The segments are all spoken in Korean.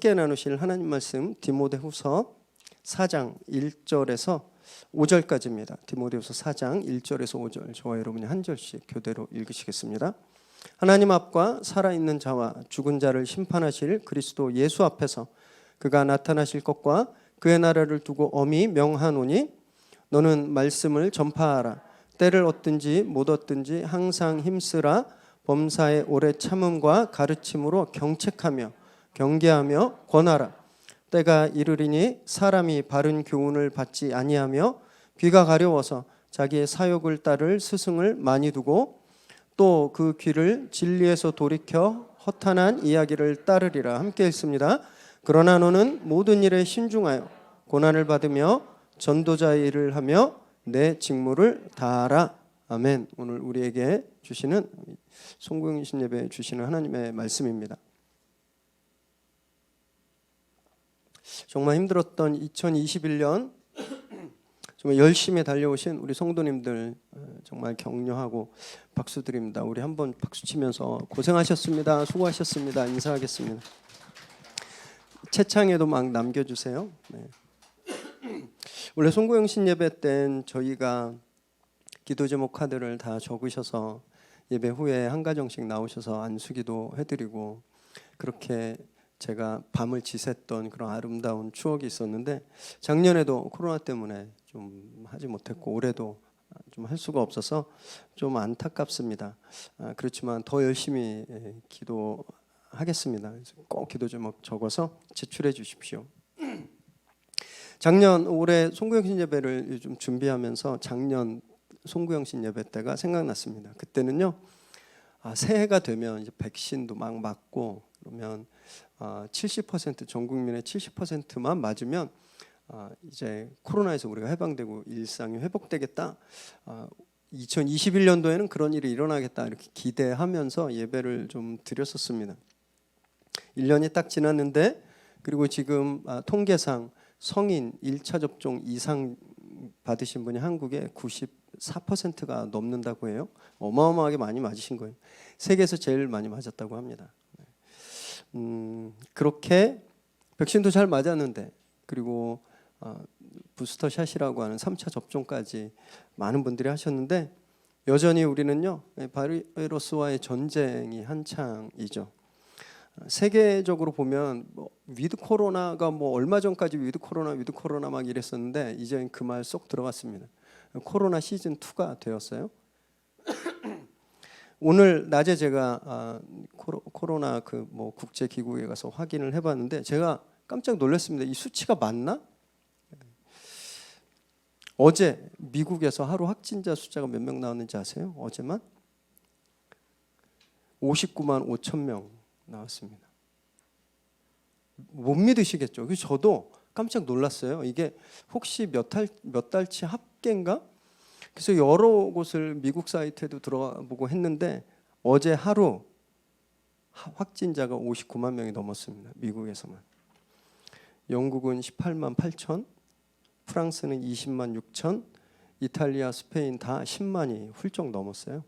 함께 나누실 하나님 말씀 디모데후서 4장 1절에서 5절까지입니다. 디모데후서 4장 1절에서 5절 저와 여러분이 한 절씩 교대로 읽으시겠습니다. 하나님 앞과 살아있는 자와 죽은 자를 심판하실 그리스도 예수 앞에서 그가 나타나실 것과 그의 나라를 두고 엄히 명하노니 너는 말씀을 전파하라. 때를 얻든지 못 얻든지 항상 힘쓰라. 범사의 오래 참음과 가르침으로 경책하며 경계하며 권하라. 때가 이르리니 사람이 바른 교훈을 받지 아니하며 귀가 가려워서 자기의 사욕을 따를 스승을 많이 두고 또 그 귀를 진리에서 돌이켜 허탄한 이야기를 따르리라. 함께 읽습니다. 그러나 너는 모든 일에 신중하여 고난을 받으며 전도자의 일을 하며 내 직무를 다하라. 아멘. 오늘 우리에게 주시는 송구영신 예배 주시는 하나님의 말씀입니다. 정말 힘들었던 2021년 정말 열심히 달려오신 우리 성도님들 정말 격려하고 박수 드립니다. 우리 한번 박수 치면서 고생하셨습니다. 수고하셨습니다. 인사하겠습니다. 채창에도 막 남겨주세요. 네. 원래 송구영신 예배 땐 저희가 기도 제목 카드를 다 적으셔서 예배 후에 한 가정씩 나오셔서 안수기도 해드리고 그렇게 제가 밤을 지샜던 그런 아름다운 추억이 있었는데 작년에도 코로나 때문에 좀 하지 못했고 올해도 좀 할 수가 없어서 좀 안타깝습니다. 그렇지만 더 열심히 기도하겠습니다. 꼭 기도 제목 적어서 제출해 주십시오. 작년 올해 송구영신 예배를 좀 준비하면서 작년 송구영신 예배 때가 생각났습니다. 그때는요 새해가 되면 이제 백신도 막 맞고 그러면 70% 전 국민의 70%만 맞으면 이제 코로나에서 우리가 해방되고 일상이 회복되겠다. 2021년도에는 그런 일이 일어나겠다 이렇게 기대하면서 예배를 좀 드렸었습니다. 1년이 딱 지났는데 그리고 지금 통계상 성인 1차 접종 이상 받으신 분이 한국에 94%가 넘는다고 해요. 어마어마하게 많이 맞으신 거예요. 세계에서 제일 많이 맞았다고 합니다. 그렇게 백신도 잘 맞았는데 그리고 부스터샷이라고 하는 3차 접종까지 많은 분들이 하셨는데 여전히 우리는요 바이러스와의 전쟁이 한창이죠. 세계적으로 보면 위드 코로나가 얼마 전까지 위드 코로나 막 이랬었는데 이제 그 말 쏙 들어갔습니다. 코로나 시즌 2가 되었어요. 오늘 낮에 제가 코로나 국제 기구에 가서 확인을 해봤는데 제가 깜짝 놀랐습니다. 이 수치가 맞나? 어제 미국에서 하루 확진자 숫자가 몇 명 나왔는지 아세요? 어제만 59만 5천 명 나왔습니다. 못 믿으시겠죠? 그래서 저도 깜짝 놀랐어요. 이게 혹시 몇 달치 합계인가? 그래서 여러 곳을 미국 사이트에도 들어가 보고 했는데 어제 하루 확진자가 59만 명이 넘었습니다. 미국에서만. 영국은 18만 8천, 프랑스는 20만 6천, 이탈리아, 스페인 다 10만이 훌쩍 넘었어요.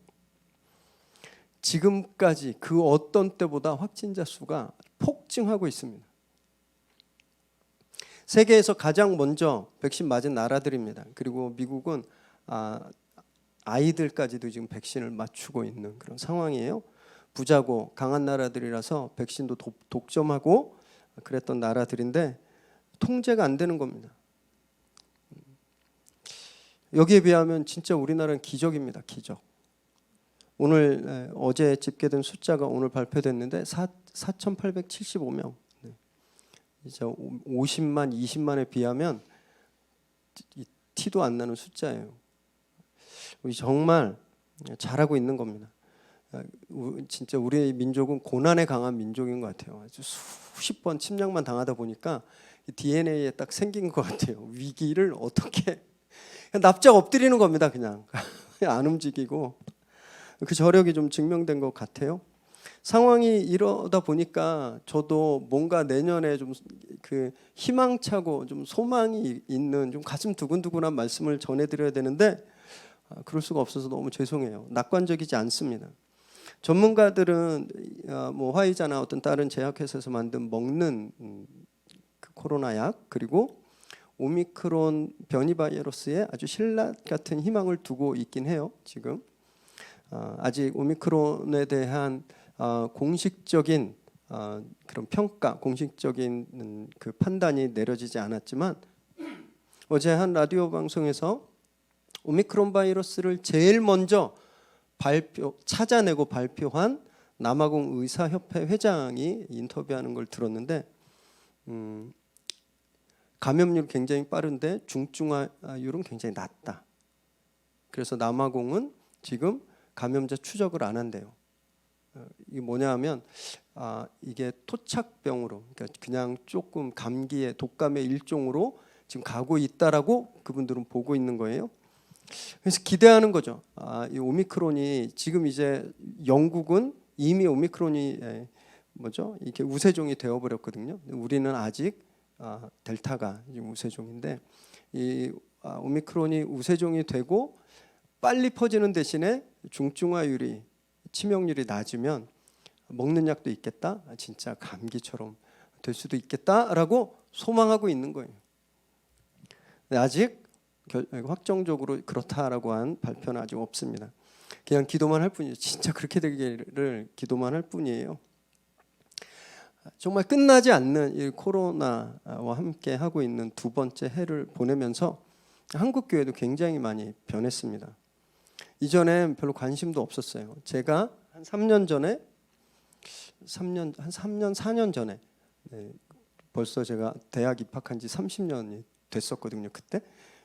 지금까지 그 어떤 때보다 확진자 수가 폭증하고 있습니다. 세계에서 가장 먼저 백신 맞은 나라들입니다. 그리고 미국은 아이들까지도 지금 백신을 맞추고 있는 그런 상황이에요. 부자고 강한 나라들이라서 백신도 독점하고 그랬던 나라들인데 통제가 안 되는 겁니다. 여기에 비하면 진짜 우리나라는 기적입니다. 기적. 오늘 어제 집계된 숫자가 오늘 발표됐는데 4,875명. 이제 50만, 20만에 비하면 티도 안 나는 숫자예요. 우리 정말 잘하고 있는 겁니다. 진짜 우리 민족은 고난에 강한 민족인 것 같아요. 아주 수십 번 침략만 당하다 보니까 DNA에 딱 생긴 것 같아요. 위기를 어떻게 납작 엎드리는 겁니다. 그냥 안 움직이고 그 저력이 좀 증명된 것 같아요. 상황이 이러다 보니까 저도 뭔가 내년에 좀 그 희망차고 좀 소망이 있는 좀 가슴 두근두근한 말씀을 전해드려야 되는데 그럴 수가 없어서 너무 죄송해요. 낙관적이지 않습니다. 전문가들은 뭐 화이자나 어떤 다른 제약회사에서 만든 먹는 그 코로나 약, 그리고 오미크론 변이 바이러스에 아주 신라 같은 희망을 두고 있긴 해요. 지금 아직 오미크론에 대한 공식적인 그런 평가, 공식적인 그 판단이 내려지지 않았지만, 어제 한 라디오 방송에서 오미크론 바이러스를 제일 먼저 찾아내고 발표한 남아공 의사협회 회장이 인터뷰하는 걸 들었는데, 감염률 굉장히 빠른데 중증화율은 굉장히 낮다. 그래서 남아공은 지금 감염자 추적을 안 한대요. 이게 뭐냐 하면 이게 토착병으로, 그러니까 그냥 조금 감기의 독감의 일종으로 지금 가고 있다라고 그분들은 보고 있는 거예요. 그래서 기대하는 거죠. 이 오미크론이 지금 이제 영국은 이미 오미크론이 이렇게 우세종이 되어버렸거든요. 우리는 아직 델타가 우세종인데, 이 오미크론이 우세종이 되고 빨리 퍼지는 대신에 중증화율이, 치명률이 낮으면 먹는 약도 있겠다. 진짜 감기처럼 될 수도 있겠다라고 소망하고 있는 거예요. 아직 확정적으로 그렇다라고 한 발표는 아직 없습니다. 그냥 기도만 할 뿐이에요. 진짜 그렇게 되기를 기도만 할 뿐이에요. 정말 끝나지 않는 이 코로나와 함께 하고 있는 두 번째 해를 보내면서 한국 교회도 굉장히 많이 변했습니다. 이전엔 별로 관심도 없었어요. 제가 한 3년 전에, 4년 전에, 벌써 제가 대학 입학한 지 30년이 됐었거든요, 그때.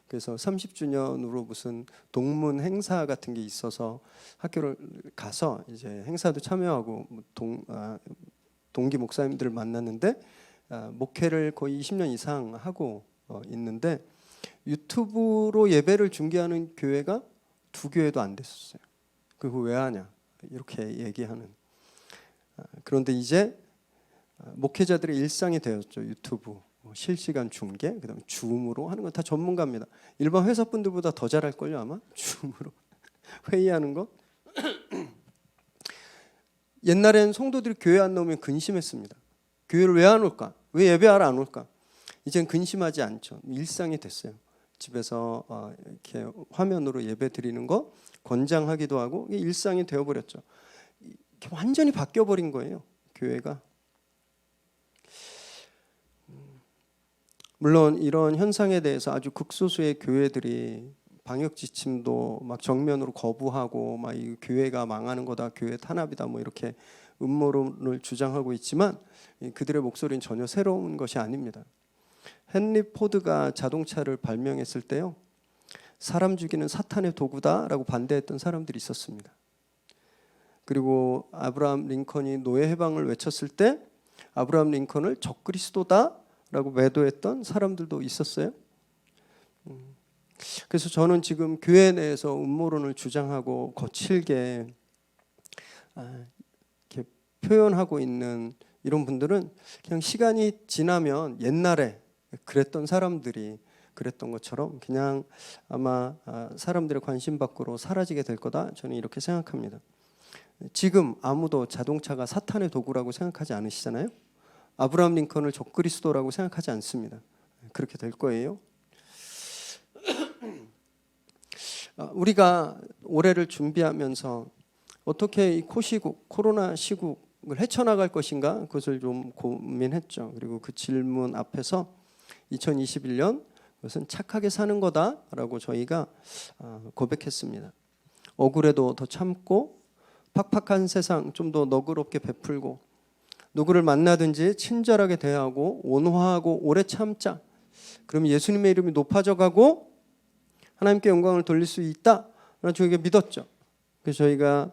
그래서 30주년으로 무슨 동문 행사 같은 게 있어서 학교를 가서 이제 행사도 참여하고 동기 목사님들을 만났는데, 목회를 거의 20년 이상 하고 있는데 유튜브로 예배를 중계하는 교회가 2교회도 안 됐었어요. 그거 왜 하냐 이렇게 얘기하는. 그런데 이제 목회자들의 일상이 되었죠. 유튜브 실시간 중계, 그다음 줌으로 하는 건 다 전문가입니다. 일반 회사 분들보다 더 잘할 걸요 아마. 줌으로 회의하는 거. 옛날엔 성도들이 교회 안 나오면 근심했습니다. 교회를 왜 안 올까? 왜 예배하러 안 올까? 이젠 근심하지 않죠. 일상이 됐어요. 집에서 이렇게 화면으로 예배 드리는 거 권장하기도 하고, 이게 일상이 되어버렸죠. 이렇게 완전히 바뀌어버린 거예요, 교회가. 물론 이런 현상에 대해서 아주 극소수의 교회들이 방역 지침도 막 정면으로 거부하고, 막 이 교회가 망하는 거다, 교회 탄압이다, 뭐 이렇게 음모론을 주장하고 있지만 그들의 목소리는 전혀 새로운 것이 아닙니다. 헨리 포드가 자동차를 발명했을 때요, 사람 죽이는 사탄의 도구다라고 반대했던 사람들이 있었습니다. 그리고 아브라함 링컨이 노예 해방을 외쳤을 때 아브라함 링컨을 적그리스도다라고 매도했던 사람들도 있었어요. 그래서 저는 지금 교회 내에서 음모론을 주장하고 거칠게 이렇게 표현하고 있는 이런 분들은 그냥 시간이 지나면 옛날에 그랬던 사람들이 그랬던 것처럼 그냥 아마 사람들의 관심 밖으로 사라지게 될 거다, 저는 이렇게 생각합니다. 지금 아무도 자동차가 사탄의 도구라고 생각하지 않으시잖아요. 아브라함 링컨을 적그리스도라고 생각하지 않습니다. 그렇게 될 거예요. 우리가 올해를 준비하면서 어떻게 이 코로나 시국을 헤쳐나갈 것인가, 그것을 좀 고민했죠. 그리고 그 질문 앞에서 2021년 그것은 착하게 사는 거다라고 저희가 고백했습니다. 억울해도 더 참고, 팍팍한 세상 좀 더 너그럽게 베풀고, 누구를 만나든지 친절하게 대하고 온화하고 오래 참자. 그러면 예수님의 이름이 높아져 가고 하나님께 영광을 돌릴 수 있다라는 저희가 믿었죠. 그래서 저희가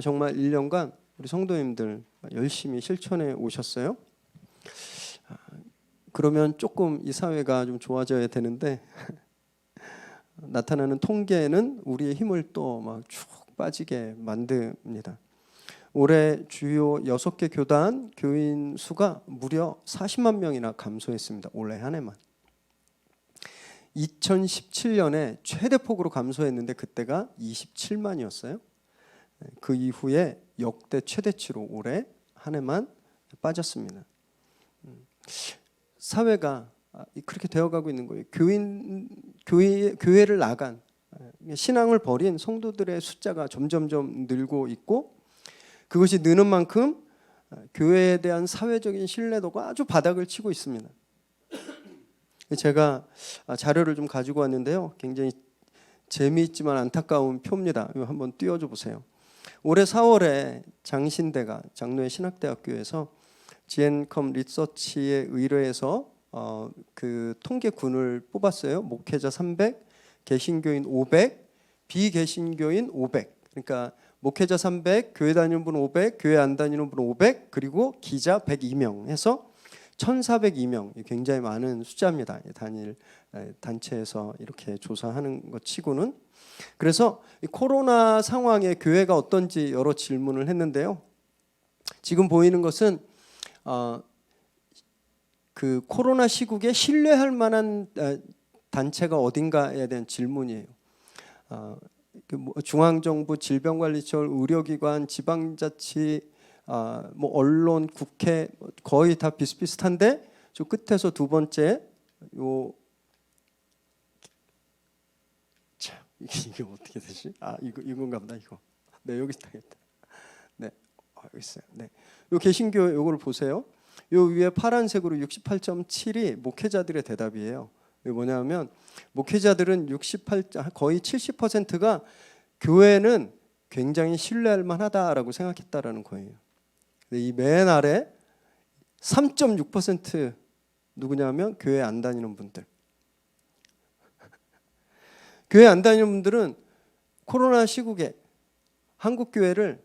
정말 1년간 우리 성도님들 열심히 실천해 오셨어요. 그러면 조금 이 사회가 좀 좋아져야 되는데 나타나는 통계는 우리의 힘을 또 막 쭉 빠지게 만듭니다. 올해 주요 6개 교단 교인 수가 무려 40만 명이나 감소했습니다. 올해 한 해만. 2017년에 최대폭으로 감소했는데 그때가 27만이었어요. 그 이후에 역대 최대치로 올해 한 해만 빠졌습니다. 사회가 그렇게 되어가고 있는 거예요. 교회를 나간 신앙을 버린 성도들의 숫자가 점점점 늘고 있고, 그것이 느는 만큼 교회에 대한 사회적인 신뢰도가 아주 바닥을 치고 있습니다. 제가 자료를 좀 가지고 왔는데요. 굉장히 재미있지만 안타까운 표입니다. 이거 한번 띄워줘 보세요. 올해 4월에 장신대가 장로의 신학대학교에서 GNCOM 리서치에 의뢰해서 그 통계군을 뽑았어요. 목회자 300, 개신교인 500, 비개신교인 500. 그러니까 목회자 300, 교회 다니는 분 500, 교회 안 다니는 분 500, 그리고 기자 102명 해서 1,402명. 굉장히 많은 숫자입니다. 단일 단체에서 이렇게 조사하는 것 치고는. 그래서 이 코로나 상황에 교회가 어떤지 여러 질문을 했는데요. 지금 보이는 것은 그 코로나 시국에 신뢰할 만한 단체가 어딘가에 대한 질문이에요. 중앙정부, 질병관리청, 의료기관, 지방자치, 뭐 언론, 국회 거의 다 비슷비슷한데, 저 끝에서 두 번째 참 이게 어떻게 되지? 이건가 보다 이거. 네, 여기 있다겠다. 네, 여기 있어요. 네, 요 개신교 요거를 보세요. 요 위에 파란색으로 68.7이 목회자들의 대답이에요. 이게 뭐냐면 목회자들은 거의 70%가 교회는 굉장히 신뢰할 만하다라고 생각했다라는 거예요. 이 맨 아래 3.6% 누구냐면 교회 안 다니는 분들. 교회 안 다니는 분들은 코로나 시국에 한국 교회를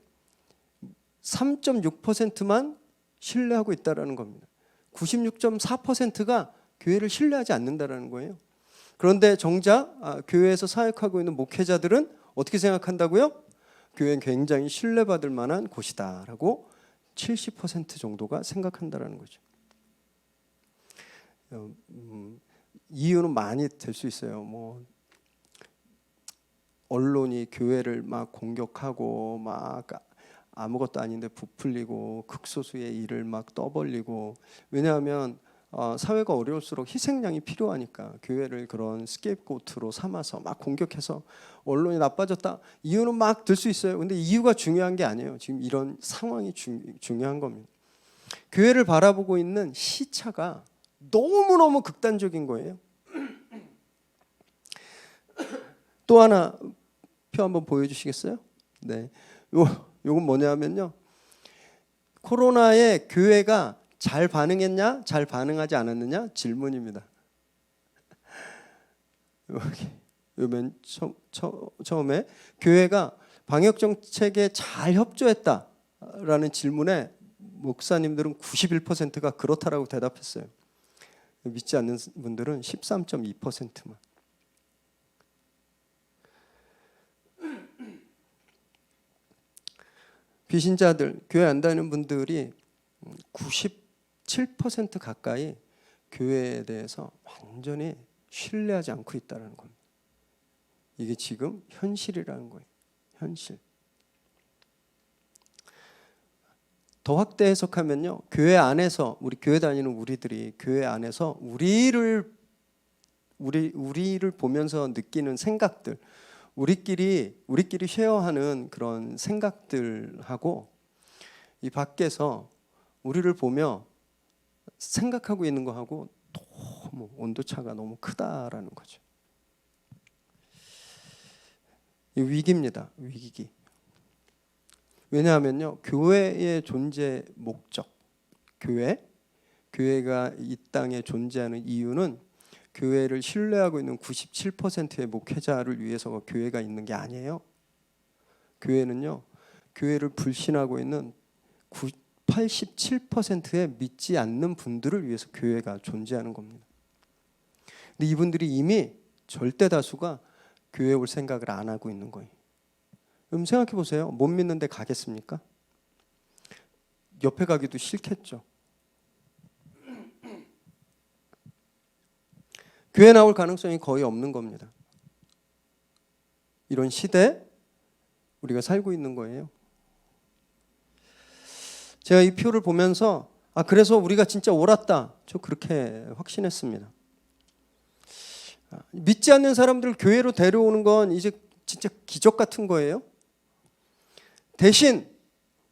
3.6%만 신뢰하고 있다라는 겁니다. 96.4%가 교회를 신뢰하지 않는다라는 거예요. 그런데 정작 교회에서 사역하고 있는 목회자들은 어떻게 생각한다고요? 교회는 굉장히 신뢰받을 만한 곳이다라고 70% 정도가 생각한다라는 거죠. 이유는 많이 될 수 있어요. 뭐 언론이 교회를 막 공격하고 막 아무것도 아닌데 부풀리고 극소수의 일을 막 떠벌리고, 왜냐하면 사회가 어려울수록 희생양이 필요하니까 교회를 그런 스케이프고트로 삼아서 막 공격해서 언론이 나빠졌다, 이유는 막 들 수 있어요. 근데 이유가 중요한 게 아니에요. 지금 이런 상황이 중요한 겁니다. 교회를 바라보고 있는 시차가 너무너무 극단적인 거예요. 또 하나 표 한번 보여주시겠어요? 네, 요건 뭐냐면요, 코로나에 교회가 잘 반응했냐, 잘 반응하지 않았느냐 질문입니다. 요 맨 처음에 교회가 방역 정책에 잘 협조했다라는 질문에 목사님들은 91%가 그렇다라고 대답했어요. 믿지 않는 분들은 13.2%만. 비신자들, 교회 안 다니는 분들이 97% 가까이 교회에 대해서 완전히 신뢰하지 않고 있다는 겁니다. 이게 지금 현실이라는 거예요. 현실. 더 확대 해석하면요, 교회 안에서 우리 교회 다니는 우리들이 교회 안에서 우리를 보면서 느끼는 생각들, 우리끼리 쉐어하는 그런 생각들하고 이 밖에서 우리를 보며 생각하고 있는 거하고 너무 온도차가 너무 크다라는 거죠. 이 위기입니다. 위기. 왜냐하면요, 교회의 존재 목적, 교회가 이 땅에 존재하는 이유는 교회를 신뢰하고 있는 97%의 목회자를 위해서 교회가 있는 게 아니에요. 교회는요, 교회를 불신하고 있는 87%의 믿지 않는 분들을 위해서 교회가 존재하는 겁니다. 근데 이분들이 이미 절대 다수가 교회에 올 생각을 안 하고 있는 거예요. 그럼 생각해 보세요. 못 믿는데 가겠습니까? 옆에 가기도 싫겠죠. 교회 나올 가능성이 거의 없는 겁니다. 이런 시대 우리가 살고 있는 거예요. 제가 이 표를 보면서 그래서 우리가 진짜 옳았다. 저 그렇게 확신했습니다. 믿지 않는 사람들을 교회로 데려오는 건 이제 진짜 기적 같은 거예요. 대신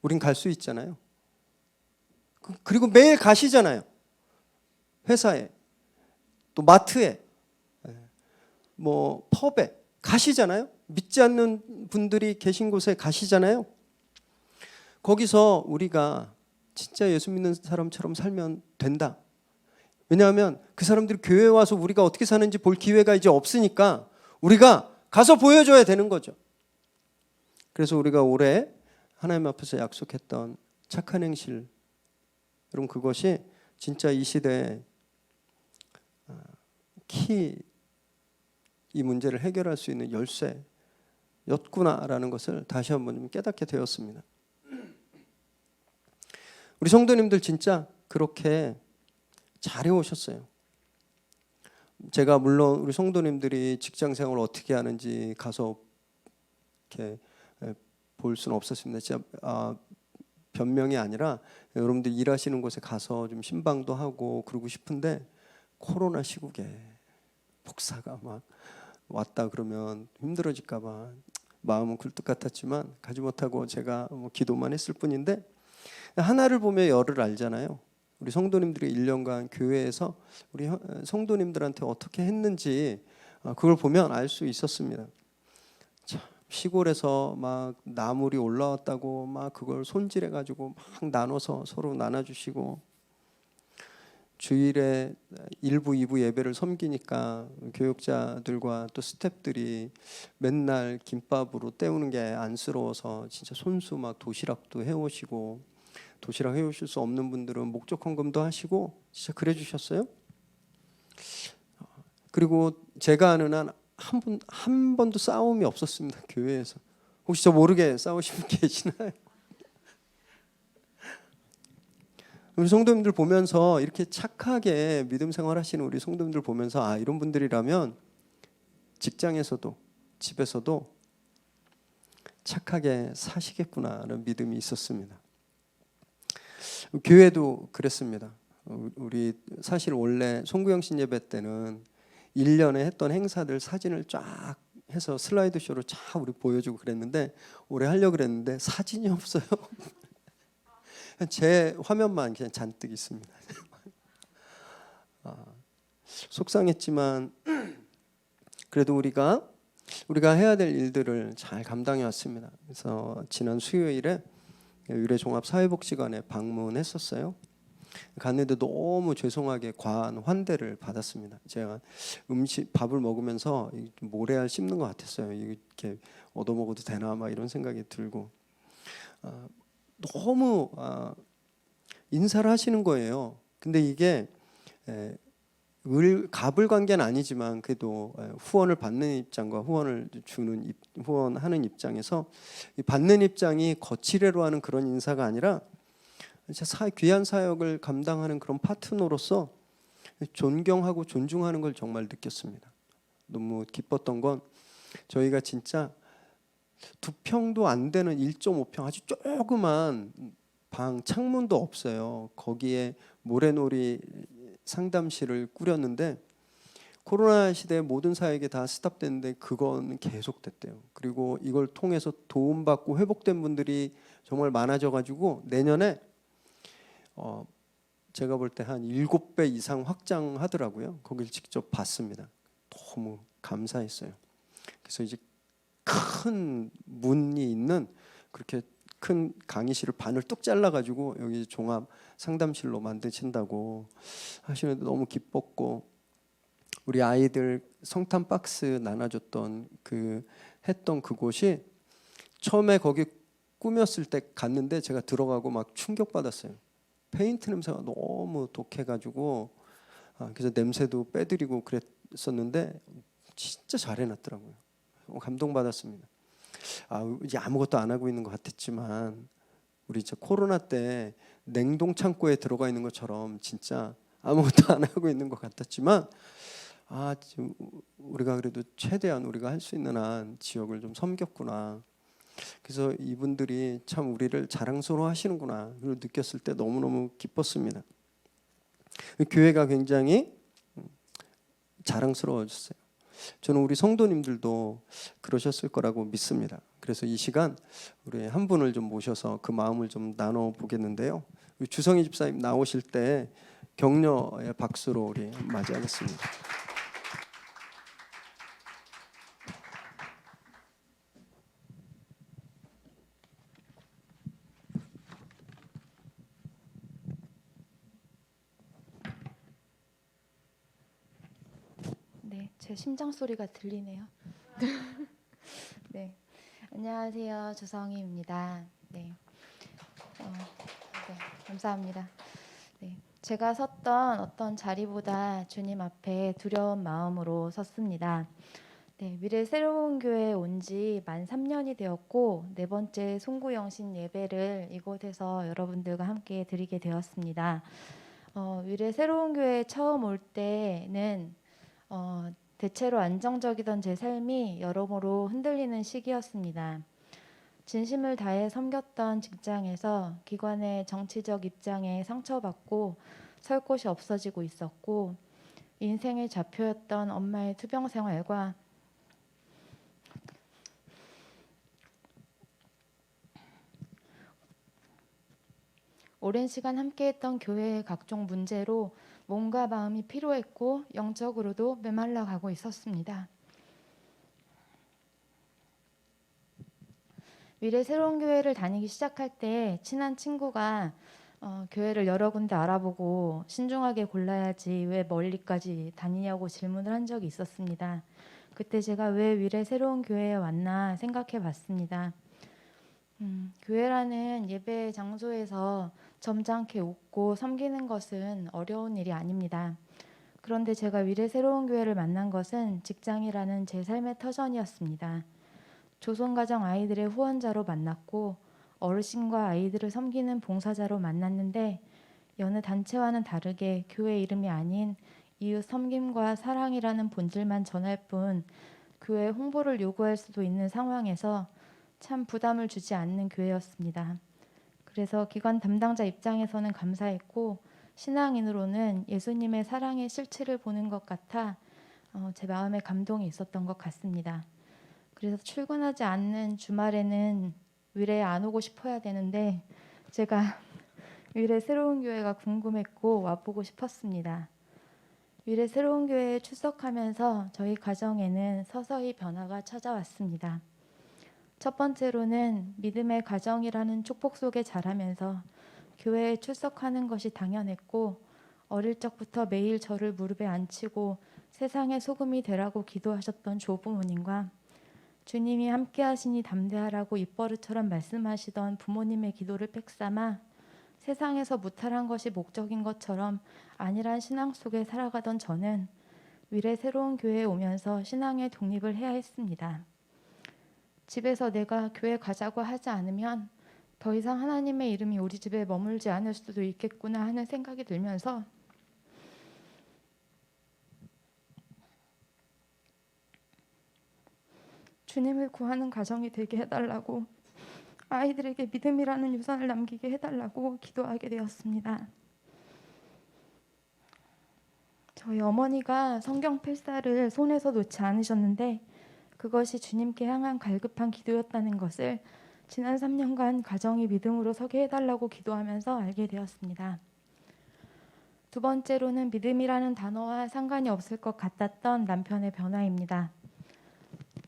우린 갈 수 있잖아요. 그리고 매일 가시잖아요. 회사에, 또 마트에, 뭐 펍에 가시잖아요. 믿지 않는 분들이 계신 곳에 가시잖아요. 거기서 우리가 진짜 예수 믿는 사람처럼 살면 된다. 왜냐하면 그 사람들이 교회에 와서 우리가 어떻게 사는지 볼 기회가 이제 없으니까 우리가 가서 보여줘야 되는 거죠. 그래서 우리가 올해 하나님 앞에서 약속했던 착한 행실, 여러분 그것이 진짜 이 시대에 이 문제를 해결할 수 있는 열쇠였구나라는 것을 다시 한번 좀 깨닫게 되었습니다. 우리 성도님들 진짜 그렇게 잘해 오셨어요. 제가 물론 우리 성도님들이 직장 생활을 어떻게 하는지 가서 이렇게 볼 수는 없었습니다. 진짜 변명이 아니라 여러분들 일하시는 곳에 가서 좀 신방도 하고 그러고 싶은데 코로나 시국에 복사가 막 왔다 그러면 힘들어질까 봐 마음은 굴뚝 같았지만 가지 못하고 제가 뭐 기도만 했을 뿐인데, 하나를 보며 열을 알잖아요. 우리 성도님들이 1년간 교회에서 우리 성도님들한테 어떻게 했는지 그걸 보면 알 수 있었습니다. 참, 시골에서 막 나물이 올라왔다고 막 그걸 손질해 가지고 막 나눠서 서로 나눠주시고, 주일에 1부, 2부 예배를 섬기니까 교육자들과 또 스태프들이 맨날 김밥으로 때우는 게 안쓰러워서 진짜 손수 막 도시락도 해오시고, 도시락 해오실 수 없는 분들은 목적 헌금도 하시고 진짜 그래 주셨어요. 그리고 제가 아는 한 한 번도 싸움이 없었습니다. 교회에서. 혹시 저 모르게 싸우신 분 계시나요? 우리 성도님들 보면서 이렇게 착하게 믿음 생활하시는 우리 성도님들 보면서 이런 분들이라면 직장에서도 집에서도 착하게 사시겠구나라는 믿음이 있었습니다. 교회도 그랬습니다. 우리 사실 원래 송구영신 예배 때는 1년에 했던 행사들 사진을 쫙 해서 슬라이드 쇼로 쫙 우리 보여주고 그랬는데, 올해 하려고 그랬는데 사진이 없어요. 제 화면만 그냥 잔뜩 있습니다. 속상했지만 그래도 우리가 해야 될 일들을 잘 감당해 왔습니다. 그래서 지난 수요일에 유래종합사회복지관에 방문했었어요. 갔는데 너무 죄송하게 과한 환대를 받았습니다. 제가 밥을 먹으면서 모래알 씹는 것 같았어요. 이렇게 얻어먹어도 되나 막 이런 생각이 들고, 너무 인사를 하시는 거예요. 근데 이게 갑을 관계는 아니지만 그래도 후원을 받는 입장과 후원하는 입장에서 받는 입장이 거칠애로 하는 그런 인사가 아니라 귀한 사역을 감당하는 그런 파트너로서 존경하고 존중하는 걸 정말 느꼈습니다. 너무 기뻤던 건 저희가 진짜 2평도 안 되는 1.5평 아주 조그만 방, 창문도 없어요. 거기에 모래놀이 상담실을 꾸렸는데, 코로나 시대에 모든 사역이 다 스탑됐는데 그건 계속됐대요. 그리고 이걸 통해서 도움받고 회복된 분들이 정말 많아져 가지고 내년에 제가 볼 때 한 7배 이상 확장하더라고요. 거길 직접 봤습니다. 너무 감사했어요. 그래서 이제 큰 문이 있는 그렇게 큰 강의실을 반을 뚝 잘라가지고 여기 종합 상담실로 만드신다고 하시는데 너무 기뻤고, 우리 아이들 성탄 박스 나눠줬던 했던 그곳이 처음에 거기 꾸몄을 때 갔는데 제가 들어가고 막 충격받았어요. 페인트 냄새가 너무 독해가지고 그래서 냄새도 빼드리고 그랬었는데 진짜 잘 해놨더라고요. 감동받았습니다. 이제 아무것도 안 하고 있는 것 같았지만 우리 코로나 때 냉동 창고에 들어가 있는 것처럼 진짜 아무것도 안 하고 있는 것 같았지만 우리가 그래도 최대한 우리가 할 수 있는 한 지역을 좀 섬겼구나. 그래서 이분들이 참 우리를 자랑스러워 하시는구나 그걸 느꼈을 때 너무너무 기뻤습니다. 교회가 굉장히 자랑스러워졌어요. 저는 우리 성도님들도 그러셨을 거라고 믿습니다. 그래서 이 시간 우리 한 분을 좀 모셔서 그 마음을 좀 나눠 보겠는데요. 주성희 집사님 나오실 때 격려의 박수로 우리 맞이하겠습니다. 네, 제 심장 소리가 들리네요. 네, 안녕하세요, 주성희입니다. 네, 네, 감사합니다. 네, 제가 섰던 어떤 자리보다 주님 앞에 두려운 마음으로 섰습니다. 네, 미래 새로운 교회에 온 지 만 3년이 되었고 네 번째 송구영신 예배를 이곳에서 여러분들과 함께 드리게 되었습니다. 미래 새로운 교회에 처음 올 때는 대체로 안정적이던 제 삶이 여러모로 흔들리는 시기였습니다. 진심을 다해 섬겼던 직장에서 기관의 정치적 입장에 상처받고 설 곳이 없어지고 있었고, 인생의 좌표였던 엄마의 투병 생활과 오랜 시간 함께했던 교회의 각종 문제로 몸과 마음이 피로했고 영적으로도 메말라 가고 있었습니다. 미래 새로운 교회를 다니기 시작할 때 친한 친구가 교회를 여러 군데 알아보고 신중하게 골라야지 왜 멀리까지 다니냐고 질문을 한 적이 있었습니다. 그때 제가 왜 미래 새로운 교회에 왔나 생각해 봤습니다. 교회라는 예배 장소에서 점잖게 웃고 섬기는 것은 어려운 일이 아닙니다. 그런데 제가 미래 새로운 교회를 만난 것은 직장이라는 제 삶의 터전이었습니다. 조선가정 아이들의 후원자로 만났고 어르신과 아이들을 섬기는 봉사자로 만났는데 여느 단체와는 다르게 교회 이름이 아닌 이웃 섬김과 사랑이라는 본질만 전할 뿐 교회 홍보를 요구할 수도 있는 상황에서 참 부담을 주지 않는 교회였습니다. 그래서 기관 담당자 입장에서는 감사했고 신앙인으로는 예수님의 사랑의 실체를 보는 것 같아 제 마음에 감동이 있었던 것 같습니다. 그래서 출근하지 않는 주말에는 위례에 안 오고 싶어야 되는데 제가 위례 새로운 교회가 궁금했고 와보고 싶었습니다. 위례 새로운 교회에 출석하면서 저희 가정에는 서서히 변화가 찾아왔습니다. 첫 번째로는 믿음의 가정이라는 축복 속에 자라면서 교회에 출석하는 것이 당연했고 어릴 적부터 매일 저를 무릎에 앉히고 세상의 소금이 되라고 기도하셨던 조부모님과 주님이 함께 하시니 담대하라고 입버릇처럼 말씀하시던 부모님의 기도를 빽삼아 세상에서 무탈한 것이 목적인 것처럼 안일한 신앙 속에 살아가던 저는 위례 새로운 교회에 오면서 신앙의 독립을 해야 했습니다. 집에서 내가 교회 가자고 하지 않으면 더 이상 하나님의 이름이 우리 집에 머물지 않을 수도 있겠구나 하는 생각이 들면서 주님을 구하는 가정이 되게 해달라고 아이들에게 믿음이라는 유산을 남기게 해달라고 기도하게 되었습니다. 저희 어머니가 성경 필사를 손에서 놓지 않으셨는데 그것이 주님께 향한 갈급한 기도였다는 것을 지난 3년간 가정이 믿음으로 서게 해달라고 기도하면서 알게 되었습니다. 두 번째로는 믿음이라는 단어와 상관이 없을 것 같았던 남편의 변화입니다.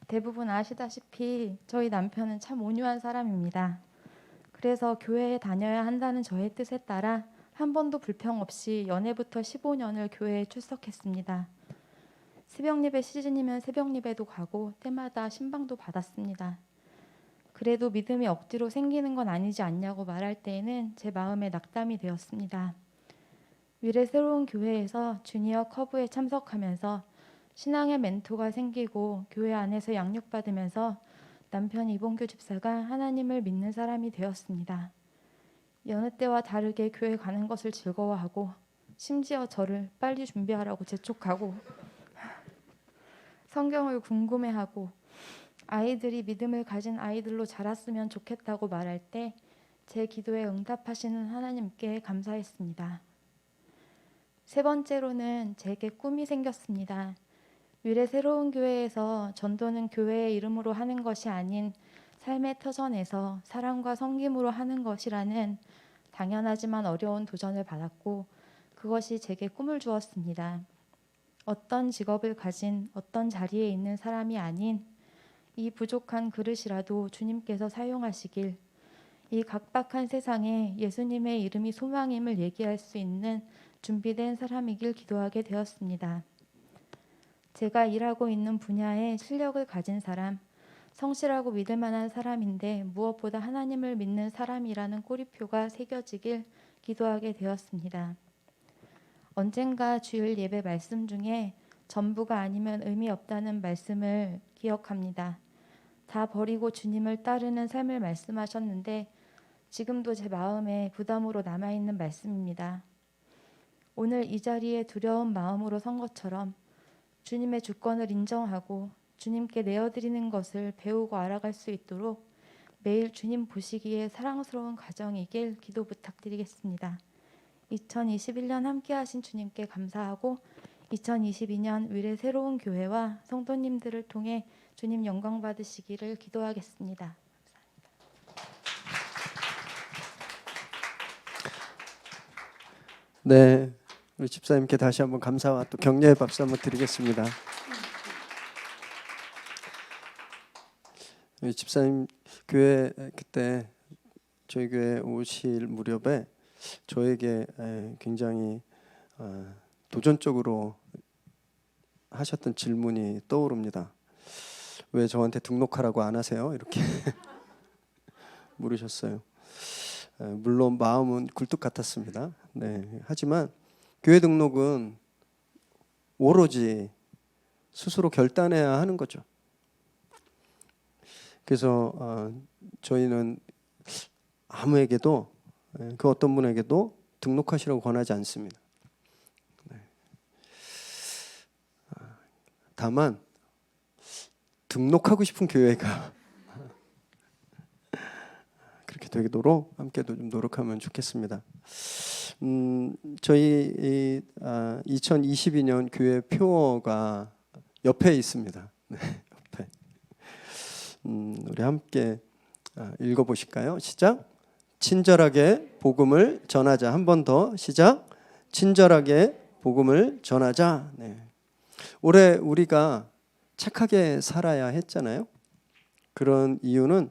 대부분 아시다시피 저희 남편은 참 온유한 사람입니다. 그래서 교회에 다녀야 한다는 저의 뜻에 따라 한 번도 불평 없이 연애부터 15년을 교회에 출석했습니다. 새벽 예배 시즌이면 새벽 예배도 가고 때마다 신방도 받았습니다. 그래도 믿음이 억지로 생기는 건 아니지 않냐고 말할 때에는 제 마음에 낙담이 되었습니다. 미래 새로운 교회에서 주니어 커브에 참석하면서 신앙의 멘토가 생기고 교회 안에서 양육받으면서 남편 이봉규 집사가 하나님을 믿는 사람이 되었습니다. 여느 때와 다르게 교회 가는 것을 즐거워하고 심지어 저를 빨리 준비하라고 재촉하고 성경을 궁금해하고 아이들이 믿음을 가진 아이들로 자랐으면 좋겠다고 말할 때 제 기도에 응답하시는 하나님께 감사했습니다. 세 번째로는 제게 꿈이 생겼습니다. 위례 새로운 교회에서 전도는 교회의 이름으로 하는 것이 아닌 삶의 터전에서 사랑과 섬김으로 하는 것이라는 당연하지만 어려운 도전을 받았고 그것이 제게 꿈을 주었습니다. 어떤 직업을 가진 어떤 자리에 있는 사람이 아닌 이 부족한 그릇이라도 주님께서 사용하시길, 이 각박한 세상에 예수님의 이름이 소망임을 얘기할 수 있는 준비된 사람이길 기도하게 되었습니다. 제가 일하고 있는 분야에 실력을 가진 사람, 성실하고 믿을 만한 사람인데 무엇보다 하나님을 믿는 사람이라는 꼬리표가 새겨지길 기도하게 되었습니다. 언젠가 주일 예배 말씀 중에 전부가 아니면 의미 없다는 말씀을 기억합니다. 다 버리고 주님을 따르는 삶을 말씀하셨는데 지금도 제 마음에 부담으로 남아있는 말씀입니다. 오늘 이 자리에 두려운 마음으로 선 것처럼 주님의 주권을 인정하고 주님께 내어드리는 것을 배우고 알아갈 수 있도록 매일 주님 보시기에 사랑스러운 가정이길 기도 부탁드리겠습니다. 2021년 함께하신 주님께 감사하고 2022년 위례 새로운 교회와 성도님들을 통해 주님 영광 받으시기를 기도하겠습니다. 네, 우리 집사님께 다시 한번 감사와 또 격려의 박수 한번 드리겠습니다. 우리 집사님 교회 그때 저희 교회 오실 무렵에 저에게 굉장히 도전적으로 하셨던 질문이 떠오릅니다. 왜 저한테 등록하라고 안 하세요? 이렇게 물으셨어요. 물론 마음은 굴뚝 같았습니다. 네, 하지만 교회 등록은 오로지 스스로 결단해야 하는 거죠. 그래서 저희는 아무에게도 그 어떤 분에게도 등록하시라고 권하지 않습니다. 네. 다만 등록하고 싶은 교회가 그렇게 되도록 함께도 좀 노력하면 좋겠습니다. 저희 2022년 교회 표어가 옆에 있습니다. 네, 옆에. 우리 함께 읽어보실까요? 시작. 친절하게 복음을 전하자. 한 번 더 시작. 친절하게 복음을 전하자. 네. 올해 우리가 착하게 살아야 했잖아요. 그런 이유는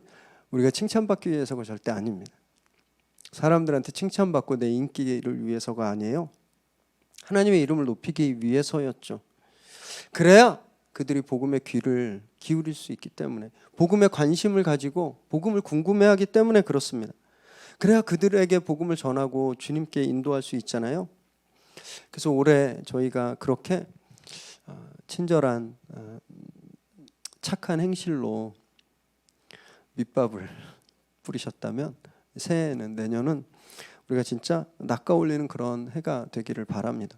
우리가 칭찬받기 위해서가 절대 아닙니다. 사람들한테 칭찬받고 내 인기를 위해서가 아니에요. 하나님의 이름을 높이기 위해서였죠. 그래야 그들이 복음의 귀를 기울일 수 있기 때문에, 복음에 관심을 가지고 복음을 궁금해하기 때문에 그렇습니다. 그래야 그들에게 복음을 전하고 주님께 인도할 수 있잖아요. 그래서 올해 저희가 그렇게 친절한 착한 행실로 밑밥을 뿌리셨다면 새해에는, 내년은 우리가 진짜 낚아올리는 그런 해가 되기를 바랍니다.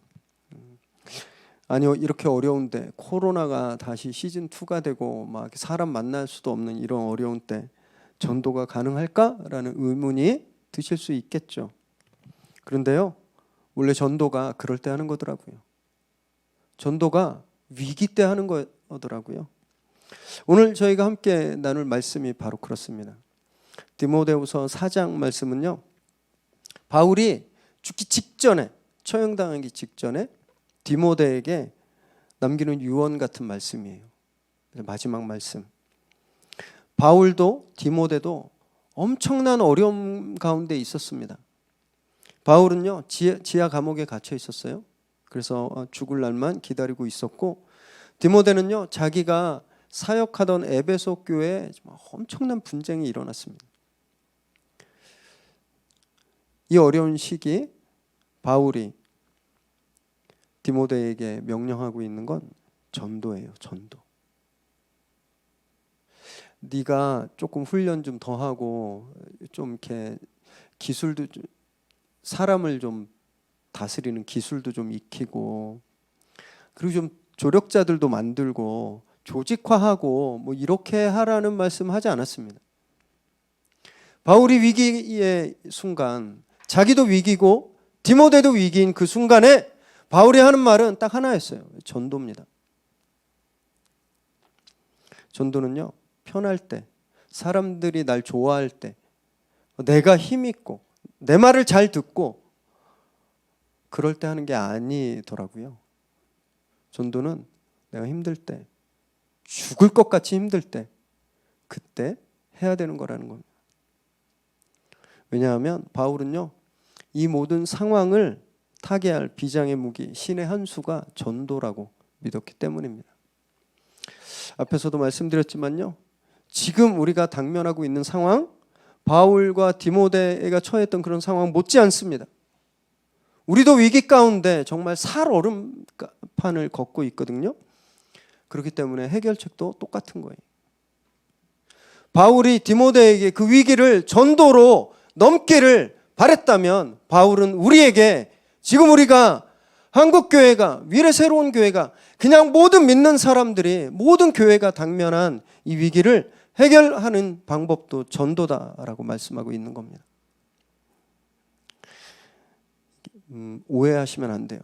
아니요, 이렇게 어려운데 코로나가 다시 시즌2가 되고 막 사람 만날 수도 없는 이런 어려운 때 전도가 가능할까라는 의문이 드실 수 있겠죠. 그런데요, 원래 전도가 그럴 때 하는 거더라고요. 전도가 위기 때 하는 거더라고요. 오늘 저희가 함께 나눌 말씀이 바로 그렇습니다. 디모데후서 4장 말씀은요, 바울이 죽기 직전에, 처형당하기 직전에 디모데에게 남기는 유언 같은 말씀이에요. 마지막 말씀. 바울도 디모데도 엄청난 어려움 가운데 있었습니다. 바울은요, 지하 감옥에 갇혀 있었어요. 그래서 죽을 날만 기다리고 있었고, 디모데는요, 자기가 사역하던 에베소 교회에 엄청난 분쟁이 일어났습니다. 이 어려운 시기 바울이 디모데에게 명령하고 있는 건 전도예요. 전도. 네가 조금 훈련 좀 더 하고 좀 이렇게 기술도, 사람을 좀 다스리는 기술도 좀 익히고, 그리고 좀 조력자들도 만들고 조직화하고 뭐 이렇게 하라는 말씀하지 않았습니다. 바울이 위기의 순간, 자기도 위기고 디모데도 위기인 그 순간에 바울이 하는 말은 딱 하나였어요. 전도입니다. 전도는요, 편할 때, 사람들이 날 좋아할 때, 내가 힘 있고 내 말을 잘 듣고 그럴 때 하는 게 아니더라고요. 전도는 내가 힘들 때, 죽을 것 같이 힘들 때, 그때 해야 되는 거라는 겁니다. 왜냐하면 바울은요, 이 모든 상황을 타개할 비장의 무기, 신의 한 수가 전도라고 믿었기 때문입니다. 앞에서도 말씀드렸지만요, 지금 우리가 당면하고 있는 상황, 바울과 디모데가 처했던 그런 상황 못지 않습니다. 우리도 위기 가운데 정말 살얼음판을 걷고 있거든요. 그렇기 때문에 해결책도 똑같은 거예요. 바울이 디모데에게 그 위기를 전도로 넘기를 바랬다면 바울은 우리에게 지금 우리가 한국교회가, 미래 새로운 교회가, 그냥 모든 믿는 사람들이, 모든 교회가 당면한 이 위기를 해결하는 방법도 전도다라고 말씀하고 있는 겁니다. 오해하시면 안 돼요.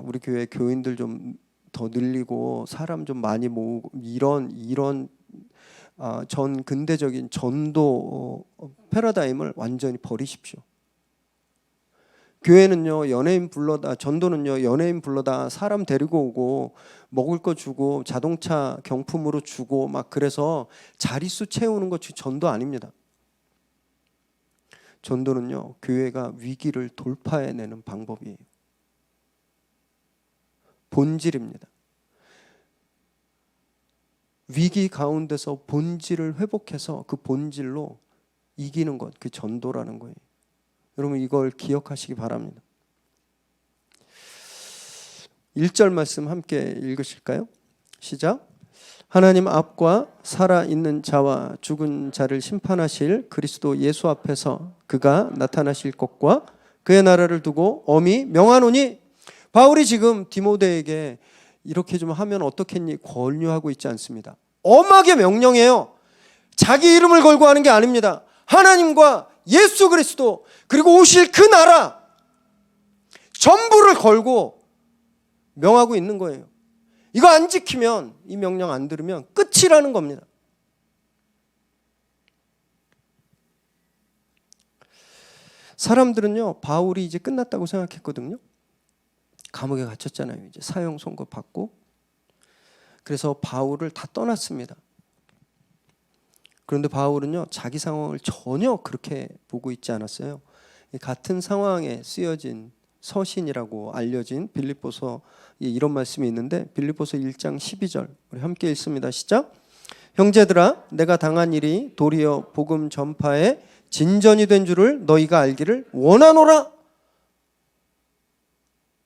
우리 교회 교인들 좀 더 늘리고 사람 좀 많이 모으고 이런 전 근대적인 전도 패러다임을 완전히 버리십시오. 교회는요, 전도는요, 연예인 불러다 사람 데리고 오고 먹을 거 주고 자동차 경품으로 주고 막 그래서 자릿수 채우는 것이 전도 아닙니다. 전도는요, 교회가 위기를 돌파해내는 방법이에요. 본질입니다. 위기 가운데서 본질을 회복해서 그 본질로 이기는 것, 그 전도라는 거예요. 여러분 이걸 기억하시기 바랍니다. 1절 말씀 함께 읽으실까요? 시작. 하나님 앞과 살아있는 자와 죽은 자를 심판하실 그리스도 예수 앞에서 그가 나타나실 것과 그의 나라를 두고 엄히 명하노니. 바울이 지금 디모데에게 이렇게 좀 하면 어떻겠니 권유하고 있지 않습니다. 엄하게 명령해요. 자기 이름을 걸고 하는 게 아닙니다. 하나님과 예수 그리스도 그리고 오실 그 나라 전부를 걸고 명하고 있는 거예요. 이거 안 지키면, 이 명령 안 들으면 끝이라는 겁니다. 사람들은요, 바울이 이제 끝났다고 생각했거든요. 감옥에 갇혔잖아요. 이제 사형 선고 받고. 그래서 바울을 다 떠났습니다. 그런데 바울은요, 자기 상황을 전혀 그렇게 보고 있지 않았어요. 같은 상황에 쓰여진 서신이라고 알려진 빌립보서 이런 말씀이 있는데, 빌립보서 1장 12절 우리 함께 읽습니다. 시작. 형제들아, 내가 당한 일이 도리어 복음 전파에 진전이 된 줄을 너희가 알기를 원하노라.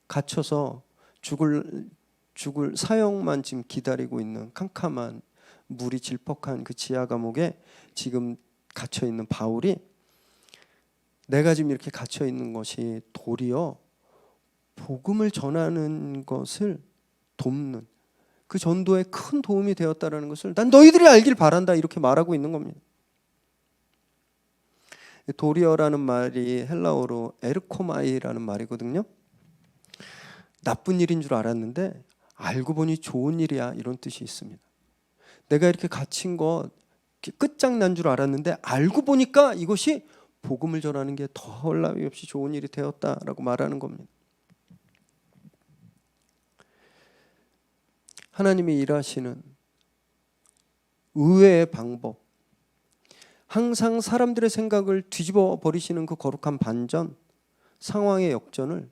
갇혀서 죽을 사형만 지금 기다리고 있는 캄캄한 물이 질퍽한 그 지하 감옥에 지금 갇혀 있는 바울이, 내가 지금 이렇게 갇혀 있는 것이 도리어 복음을 전하는 것을 돕는 그 전도에 큰 도움이 되었다라는 것을 난 너희들이 알길 바란다, 이렇게 말하고 있는 겁니다. 도리어라는 말이 헬라어로 에르코마이라는 말이거든요. 나쁜 일인 줄 알았는데 알고 보니 좋은 일이야, 이런 뜻이 있습니다. 내가 이렇게 갇힌 것 끝장난 줄 알았는데 알고 보니까 이것이 복음을 전하는 게 더할 나위 없이 좋은 일이 되었다라고 말하는 겁니다. 하나님이 일하시는 의외의 방법, 항상 사람들의 생각을 뒤집어 버리시는 그 거룩한 반전, 상황의 역전을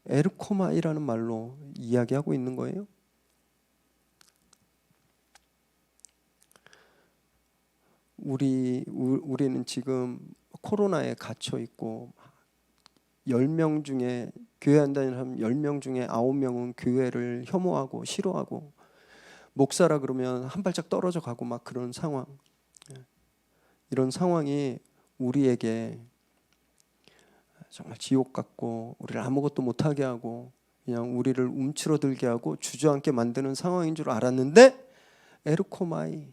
에르코마이라는 말로 이야기하고 있는 거예요. 우리는 지금 코로나에 갇혀 있고 10명 중에 교회 한다는 사람 10명 중에 9명은 교회를 혐오하고 싫어하고, 목사라 그러면 한 발짝 떨어져 가고 막 그런 상황. 이런 상황이 우리에게 정말 지옥 같고 우리를 아무것도 못하게 하고 그냥 우리를 움츠러들게 하고 주저앉게 만드는 상황인 줄 알았는데, 에르코마이.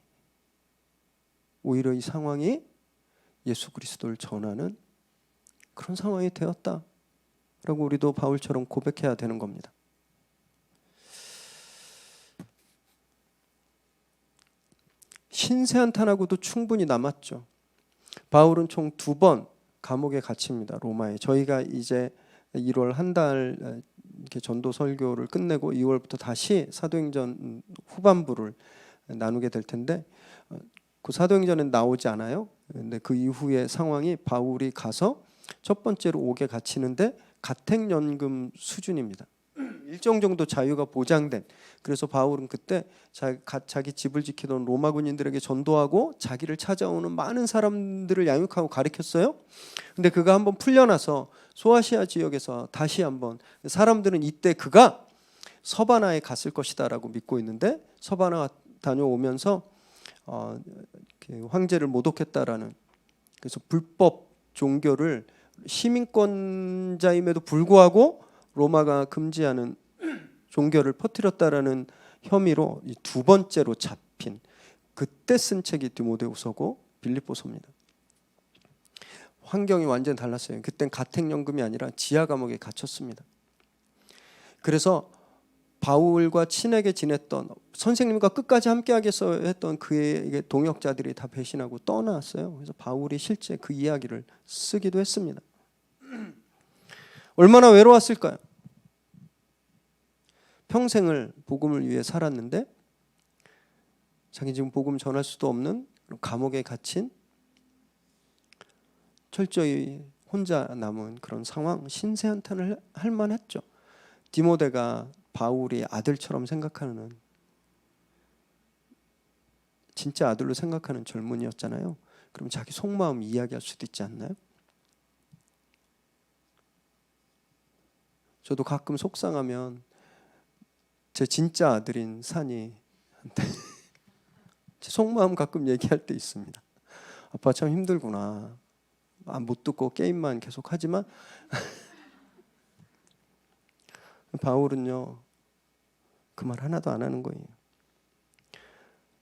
오히려 이 상황이 예수 그리스도를 전하는 그런 상황이 되었다라고 우리도 바울처럼 고백해야 되는 겁니다. 신세 한탄하고도 충분히 남았죠. 바울은 총 2번 감옥에 갇힙니다. 로마에. 저희가 이제 1월 한 달 이렇게 전도 설교를 끝내고 2월부터 다시 사도행전 후반부를 나누게 될 텐데 그 사도행전은 나오지 않아요. 근데 그 이후의 상황이 바울이 가서 첫 번째로 옥에 갇히는데 가택연금 수준입니다. 일정 정도 자유가 보장된. 그래서 바울은 그때 자기 집을 지키던 로마 군인들에게 전도하고 자기를 찾아오는 많은 사람들을 양육하고 가르쳤어요. 근데 그가 한번 풀려나서 소아시아 지역에서 다시 한번, 사람들은 이때 그가 서바나에 갔을 것이다라고 믿고 있는데 서바나 다녀오면서 황제를 모독했다라는, 그래서 불법 종교를 시민권자임에도 불구하고 로마가 금지하는 종교를 퍼뜨렸다라는 혐의로 2번째로 잡힌, 그때 쓴 책이 디모데후서고 빌립보서입니다. 환경이 완전히 달랐어요. 그땐 가택연금이 아니라 지하 감옥에 갇혔습니다. 그래서 바울과 친하게 지냈던, 선생님과 끝까지 함께하겠어 했던 그의 동역자들이 다 배신하고 떠나왔어요. 그래서 바울이 실제 그 이야기를 쓰기도 했습니다. 얼마나 외로웠을까요? 평생을 복음을 위해 살았는데 자기 지금 복음 전할 수도 없는 감옥에 갇힌, 철저히 혼자 남은 그런 상황, 신세한탄을 할 만했죠. 디모데가 바울이 아들처럼 생각하는, 진짜 아들로 생각하는 젊은이였잖아요. 그럼 자기 속마음 이야기할 수도 있지 않나요? 저도 가끔 속상하면 제 진짜 아들인 산이 제 속마음 가끔 얘기할 때 있습니다. 아빠 참 힘들구나. 못 듣고 게임만 계속 하지만 바울은요 그 말 하나도 안 하는 거예요.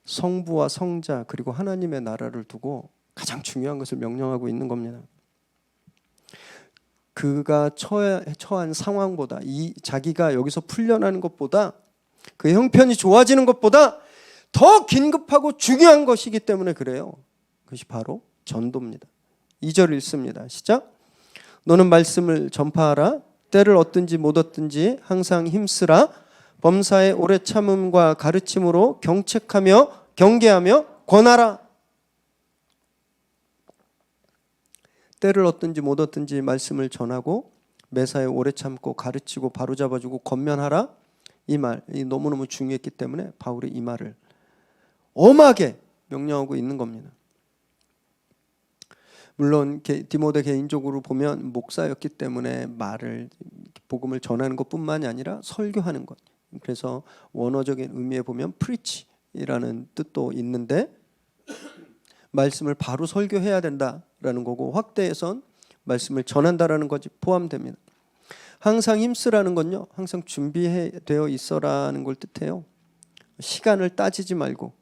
성부와 성자 그리고 하나님의 나라를 두고 가장 중요한 것을 명령하고 있는 겁니다. 그가 처한 상황보다, 자기가 여기서 풀려나는 것보다, 그 형편이 좋아지는 것보다 더 긴급하고 중요한 것이기 때문에 그래요. 그것이 바로 전도입니다. 2절 읽습니다. 시작. 너는 말씀을 전파하라. 때를 얻든지 못 얻든지 항상 힘쓰라. 범사의 오래 참음과 가르침으로 경책하며 경계하며 권하라. 때를 얻든지 못 얻든지 말씀을 전하고 매사에 오래 참고 가르치고 바로잡아주고 권면하라. 이 말, 너무너무 중요했기 때문에 바울이 이 말을 엄하게 명령하고 있는 겁니다. 물론 디모데 개인적으로 보면 목사였기 때문에 복음을 전하는 것뿐만이 아니라 설교하는 것. 그래서 원어적인 의미에 보면 preach이라는 뜻도 있는데 말씀을 바로 설교해야 된다라는 거고, 확대해선 말씀을 전한다라는 것이 포함됩니다. 항상 힘쓰라는 건요, 항상 준비되어 있어라는 걸 뜻해요. 시간을 따지지 말고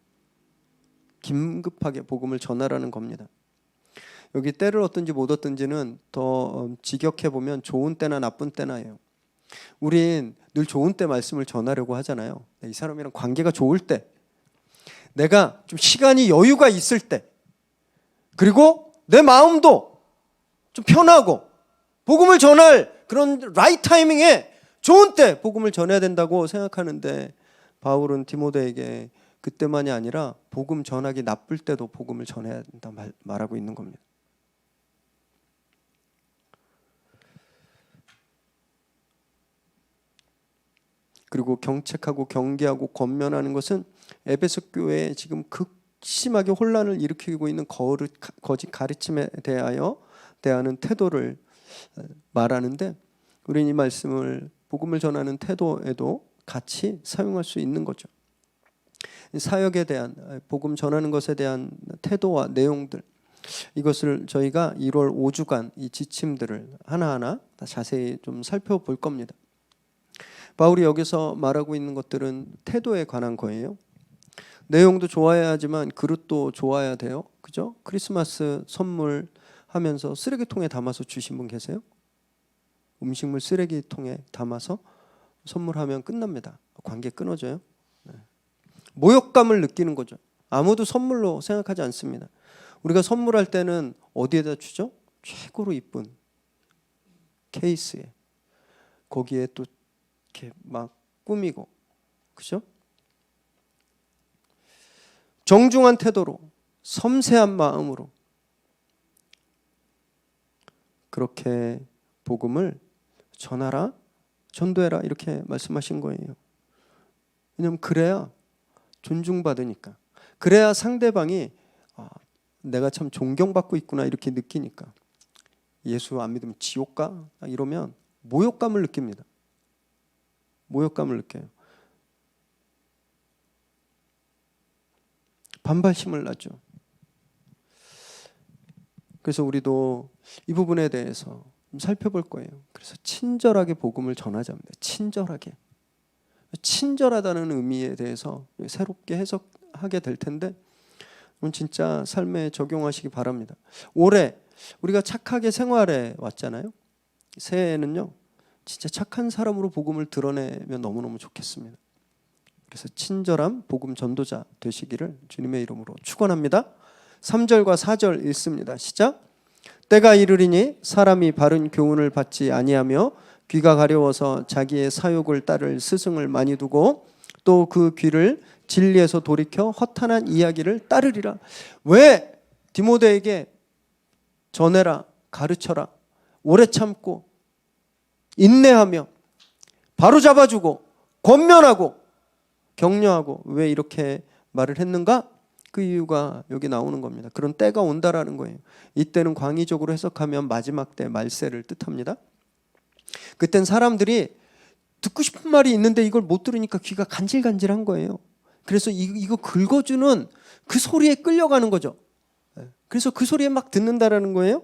긴급하게 복음을 전하라는 겁니다. 여기 때를 얻든지 못 얻든지는 더 직역해 보면 좋은 때나 나쁜 때나예요. 우린 늘 좋은 때 말씀을 전하려고 하잖아요. 이 사람이랑 관계가 좋을 때, 내가 좀 시간이 여유가 있을 때, 그리고 내 마음도 좀 편하고 복음을 전할 그런 라이트 타이밍에 좋은 때 복음을 전해야 된다고 생각하는데, 바울은 디모데에게 그때만이 아니라 복음 전하기 나쁠 때도 복음을 전해야 된다 말하고 있는 겁니다. 그리고 경책하고 경계하고 권면하는 것은 에베소 교회에 지금 극심하게 혼란을 일으키고 있는 거짓 가르침에 대하는 태도를 말하는데, 우리는 이 말씀을 복음을 전하는 태도에도 같이 사용할 수 있는 거죠. 사역에 대한, 복음 전하는 것에 대한 태도와 내용들, 이것을 저희가 1월 5주간 이 지침들을 하나하나 자세히 좀 살펴볼 겁니다. 바울이 여기서 말하고 있는 것들은 태도에 관한 거예요. 내용도 좋아야 하지만 그릇도 좋아야 돼요. 그죠? 크리스마스 선물 하면서 쓰레기통에 담아서 주신 분 계세요? 음식물 쓰레기통에 담아서 선물하면 끝납니다. 관계 끊어져요. 네. 모욕감을 느끼는 거죠. 아무도 선물로 생각하지 않습니다. 우리가 선물할 때는 어디에다 주죠? 최고로 이쁜 케이스에, 거기에 또 이렇게 막 꾸미고, 그죠? 정중한 태도로, 섬세한 마음으로 그렇게 복음을 전하라, 전도해라 이렇게 말씀하신 거예요. 왜냐하면 그래야 존중받으니까, 그래야 상대방이 내가 참 존경받고 있구나 이렇게 느끼니까. 예수 안 믿으면 지옥 가? 이러면 모욕감을 느낍니다. 모욕감을 느껴요. 반발심을 나죠. 그래서 우리도 이 부분에 대해서 좀 살펴볼 거예요. 그래서 친절하게 복음을 전하자 합니다. 친절하게. 친절하다는 의미에 대해서 새롭게 해석하게 될 텐데 진짜 삶에 적용하시기 바랍니다. 올해 우리가 착하게 생활해 왔잖아요. 새해에는요, 진짜 착한 사람으로 복음을 드러내면 너무너무 좋겠습니다. 그래서 친절한 복음 전도자 되시기를 주님의 이름으로 축원합니다. 3절과 4절 읽습니다. 시작. 때가 이르리니 사람이 바른 교훈을 받지 아니하며 귀가 가려워서 자기의 사욕을 따를 스승을 많이 두고 또 그 귀를 진리에서 돌이켜 허탄한 이야기를 따르리라. 왜 디모데에게 전해라, 가르쳐라, 오래 참고 인내하며 바로잡아주고 권면하고 격려하고 왜 이렇게 말을 했는가? 그 이유가 여기 나오는 겁니다. 그런 때가 온다라는 거예요. 이때는 광의적으로 해석하면 마지막 때, 말세를 뜻합니다. 그땐 사람들이 듣고 싶은 말이 있는데 이걸 못 들으니까 귀가 간질간질한 거예요. 그래서 이거 긁어주는 그 소리에 끌려가는 거죠. 그래서 그 소리에 막 듣는다라는 거예요.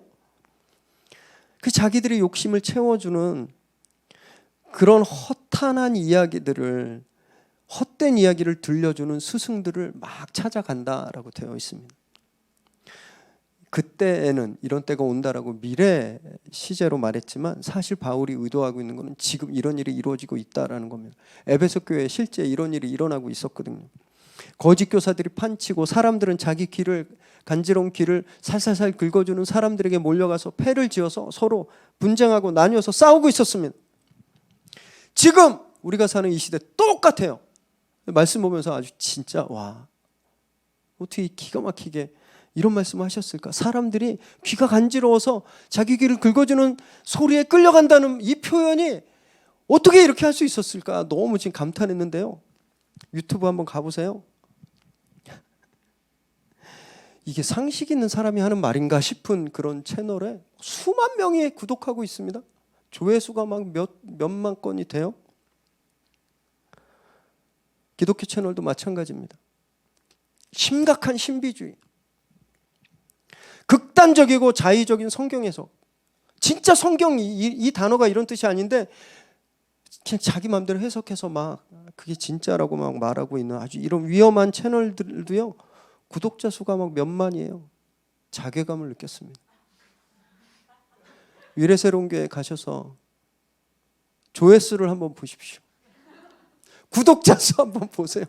그 자기들의 욕심을 채워주는 그런 허탄한 이야기들을, 헛된 이야기를 들려주는 스승들을 막 찾아간다라고 되어 있습니다. 그때에는 이런 때가 온다라고 미래 시제로 말했지만 사실 바울이 의도하고 있는 것은 지금 이런 일이 이루어지고 있다라는 겁니다. 에베소 교회에 실제 이런 일이 일어나고 있었거든요. 거짓 교사들이 판치고 사람들은 자기 간지러운 귀를 살살살 긁어주는 사람들에게 몰려가서 패를 지어서 서로 분쟁하고 나뉘어서 싸우고 있었습니다. 지금 우리가 사는 이 시대 똑같아요. 말씀 보면서 아주 진짜 와, 어떻게 기가 막히게 이런 말씀을 하셨을까? 사람들이 귀가 간지러워서 자기 귀를 긁어주는 소리에 끌려간다는 이 표현이 어떻게 이렇게 할 수 있었을까? 너무 지금 감탄했는데요. 유튜브 한번 가보세요. 이게 상식 있는 사람이 하는 말인가 싶은 그런 채널에 수만 명이 구독하고 있습니다. 조회수가 막 몇만 건이 돼요. 기독교 채널도 마찬가지입니다. 심각한 신비주의, 극단적이고 자의적인 성경 해석. 진짜 성경 이 단어가 이런 뜻이 아닌데 그냥 자기 마음대로 해석해서 막 그게 진짜라고 막 말하고 있는 아주 이런 위험한 채널들도요, 구독자 수가 막 몇만이에요. 자괴감을 느꼈습니다. 위례새로운교회 가셔서 조회수를 한번 보십시오. 구독자 수 한번 보세요.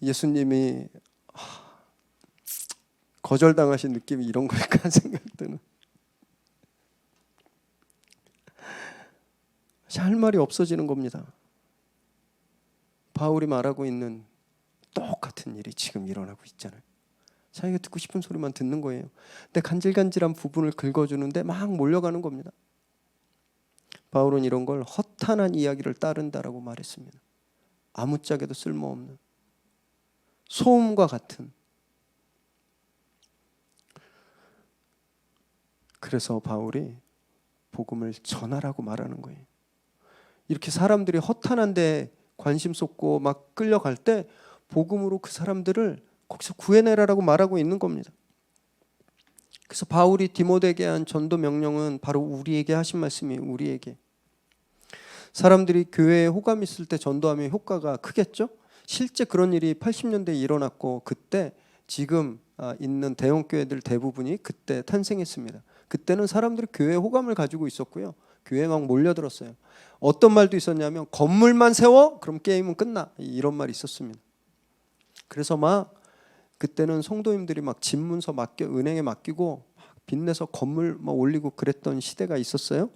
예수님이 거절당하신 느낌이 이런 걸까 생각드는. 할 말이 없어지는 겁니다. 바울이 말하고 있는 똑같은 일이 지금 일어나고 있잖아요. 자기가 듣고 싶은 소리만 듣는 거예요. 근데 간질간질한 부분을 긁어주는데 막 몰려가는 겁니다. 바울은 이런 걸 허탄한 이야기를 따른다라고 말했습니다. 아무짝에도 쓸모없는 소음과 같은. 그래서 바울이 복음을 전하라고 말하는 거예요. 이렇게 사람들이 허탄한 데 관심 쏟고 막 끌려갈 때 복음으로 그 사람들을 거기서 구해내라라고 말하고 있는 겁니다. 그래서 바울이 디모데에게 한 전도 명령은 바로 우리에게 하신 말씀이에요. 우리에게. 사람들이 교회에 호감이 있을 때 전도하면 효과가 크겠죠? 실제 그런 일이 80년대에 일어났고 그때 지금 있는 대형 교회들 대부분이 그때 탄생했습니다. 그때는 사람들이 교회에 호감을 가지고 있었고요. 교회에 막 몰려들었어요. 어떤 말도 있었냐면 건물만 세워? 그럼 게임은 끝나. 이런 말이 있었습니다. 그래서 막 그때는 성도님들이 막 집문서 맡겨 은행에 맡기고 빚내서 건물 막 올리고 그랬던 시대가 있었어요.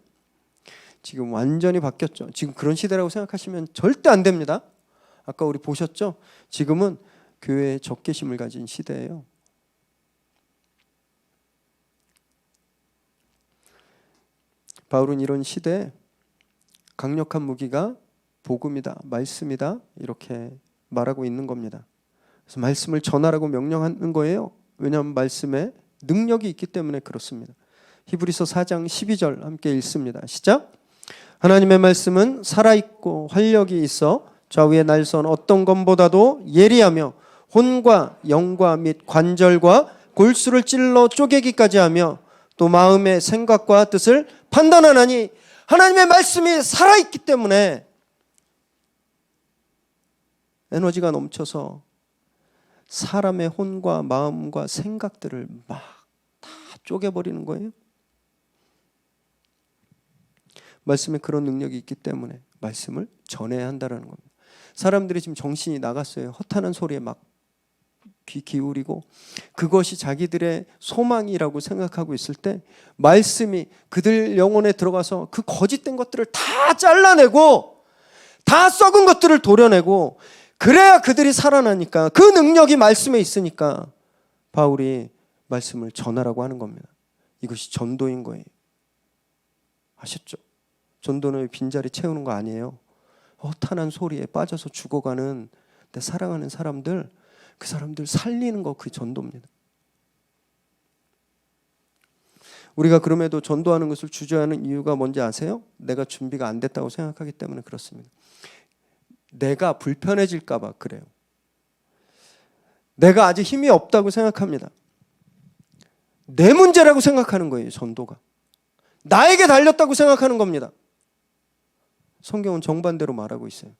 지금 완전히 바뀌었죠. 지금 그런 시대라고 생각하시면 절대 안 됩니다. 아까 우리 보셨죠? 지금은 교회에 적개심을 가진 시대예요. 바울은 이런 시대에 강력한 무기가 복음이다, 말씀이다 이렇게 말하고 있는 겁니다. 그래서 말씀을 전하라고 명령하는 거예요. 왜냐하면 말씀에 능력이 있기 때문에 그렇습니다. 히브리서 4장 12절 함께 읽습니다. 시작. 하나님의 말씀은 살아있고 활력이 있어 좌우의 날선 어떤 검보다도 예리하며 혼과 영과 및 관절과 골수를 찔러 쪼개기까지 하며 또 마음의 생각과 뜻을 판단하나니 하나님의 말씀이 살아있기 때문에 에너지가 넘쳐서 사람의 혼과 마음과 생각들을 막 다 쪼개버리는 거예요. 말씀에 그런 능력이 있기 때문에 말씀을 전해야 한다는 겁니다. 사람들이 지금 정신이 나갔어요. 허탄한 소리에 막 귀 기울이고 그것이 자기들의 소망이라고 생각하고 있을 때 말씀이 그들 영혼에 들어가서 그 거짓된 것들을 다 잘라내고 다 썩은 것들을 도려내고 그래야 그들이 살아나니까 그 능력이 말씀에 있으니까 바울이 말씀을 전하라고 하는 겁니다. 이것이 전도인 거예요. 아셨죠? 전도는 빈자리 채우는 거 아니에요. 허탄한 소리에 빠져서 죽어가는 내 사랑하는 사람들 그 사람들 살리는 거 그 전도입니다. 우리가 그럼에도 전도하는 것을 주저하는 이유가 뭔지 아세요? 내가 준비가 안 됐다고 생각하기 때문에 그렇습니다. 내가 불편해질까 봐 그래요. 내가 아직 힘이 없다고 생각합니다. 내 문제라고 생각하는 거예요. 전도가. 나에게 달렸다고 생각하는 겁니다. 성경은 정반대로 말하고 있어요.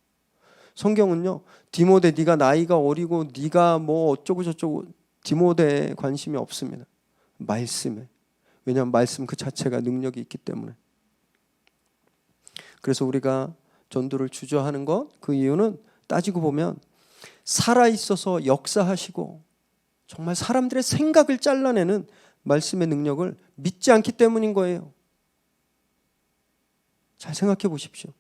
성경은요, 디모데 네가 나이가 어리고 네가 뭐 어쩌고 저쩌고 디모데에 관심이 없습니다. 말씀에. 왜냐하면 말씀 그 자체가 능력이 있기 때문에. 그래서 우리가 전도를 주저하는 것, 그 이유는 따지고 보면 살아있어서 역사하시고 정말 사람들의 생각을 잘라내는 말씀의 능력을 믿지 않기 때문인 거예요. 잘 생각해 보십시오.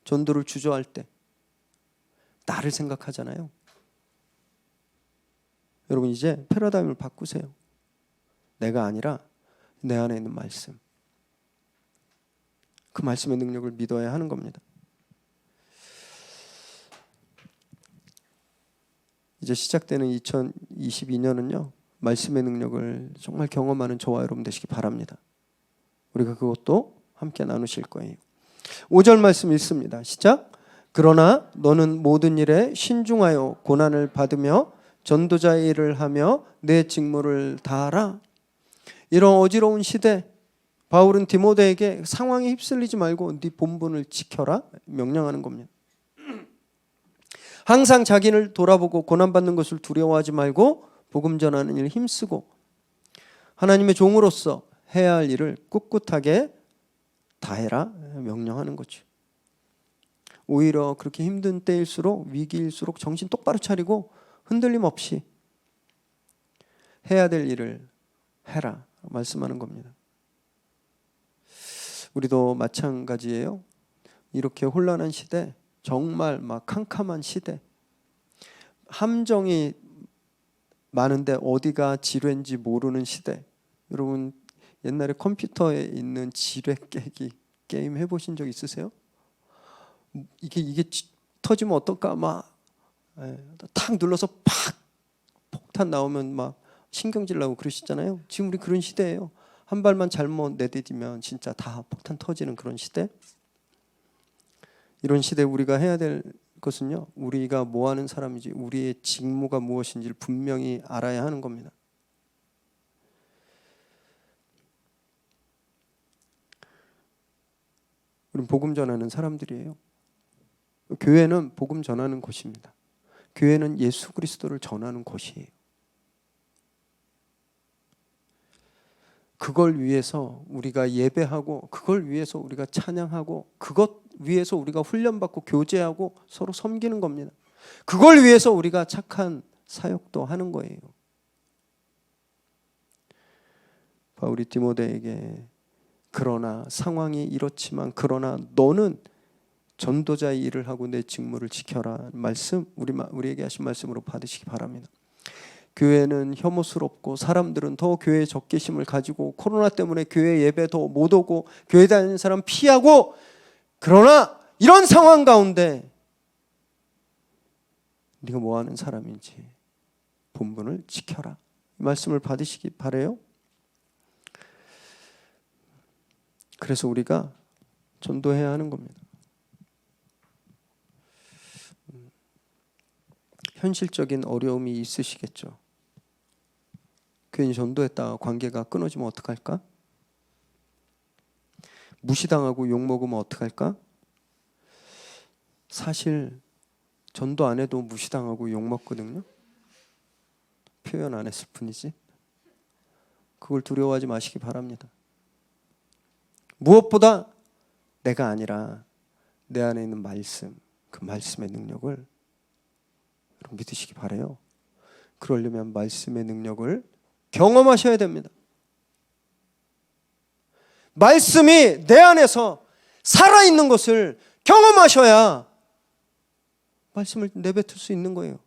전도를 주저할 때 나를 생각하잖아요. 여러분 이제 패러다임을 바꾸세요. 내가 아니라 내 안에 있는 말씀. 그 말씀의 능력을 믿어야 하는 겁니다. 이제 시작되는 2022년은요. 말씀의 능력을 정말 경험하는 저와 여러분 되시기 바랍니다. 우리가 그것도 함께 나누실 거예요. 5절 말씀 읽습니다. 시작. 그러나 너는 모든 일에 신중하여 고난을 받으며 전도자의 일을 하며 내 직무를 다하라. 이런 어지러운 시대 바울은 디모데에게 상황에 휩쓸리지 말고 네 본분을 지켜라 명령하는 겁니다. 항상 자기를 돌아보고 고난받는 것을 두려워하지 말고 복음 전하는 일에 힘쓰고 하나님의 종으로서 해야 할 일을 꿋꿋하게 다해라 명령하는 거죠. 오히려 그렇게 힘든 때일수록 위기일수록 정신 똑바로 차리고 흔들림 없이 해야 될 일을 해라 말씀하는 겁니다. 우리도 마찬가지예요. 이렇게 혼란한 시대, 정말 막 캄캄한 시대, 함정이 많은데 어디가 지뢰인지 모르는 시대. 여러분 옛날에 컴퓨터에 있는 지뢰 깨기 게임 해보신 적 있으세요? 이게 터지면 어떨까 막 탁 눌러서 팍 폭탄 나오면 막 신경질 나고 그러시잖아요. 지금 우리 그런 시대예요. 한 발만 잘못 내디디면 진짜 다 폭탄 터지는 그런 시대. 이런 시대에 우리가 해야 될 것은요, 우리가 뭐 하는 사람인지 우리의 직무가 무엇인지를 분명히 알아야 하는 겁니다. 우리는 복음 전하는 사람들이에요. 교회는 복음 전하는 곳입니다. 교회는 예수 그리스도를 전하는 곳이에요. 그걸 위해서 우리가 예배하고, 그걸 위해서 우리가 찬양하고, 그것 위해서 우리가 훈련받고 교제하고 서로 섬기는 겁니다. 그걸 위해서 우리가 착한 사역도 하는 거예요. 바울이 디모데에게 그러나 상황이 이렇지만 그러나 너는 전도자의 일을 하고 내 직무를 지켜라 말씀, 우리에게 하신 말씀으로 받으시기 바랍니다. 교회는 혐오스럽고 사람들은 더 교회에 적개심을 가지고 코로나 때문에 교회 예배 더 못 오고 교회 다니는 사람 피하고, 그러나 이런 상황 가운데 네가 뭐 하는 사람인지 본분을 지켜라, 이 말씀을 받으시기 바라요. 그래서 우리가 전도해야 하는 겁니다. 현실적인 어려움이 있으시겠죠. 괜히 전도했다가 관계가 끊어지면 어떡할까? 무시당하고 욕먹으면 어떡할까? 사실 전도 안 해도 무시당하고 욕먹거든요. 표현 안 했을 뿐이지. 그걸 두려워하지 마시기 바랍니다. 무엇보다 내가 아니라 내 안에 있는 말씀, 그 말씀의 능력을 믿으시기 바라요. 그러려면 말씀의 능력을 경험하셔야 됩니다. 말씀이 내 안에서 살아있는 것을 경험하셔야 말씀을 내뱉을 수 있는 거예요.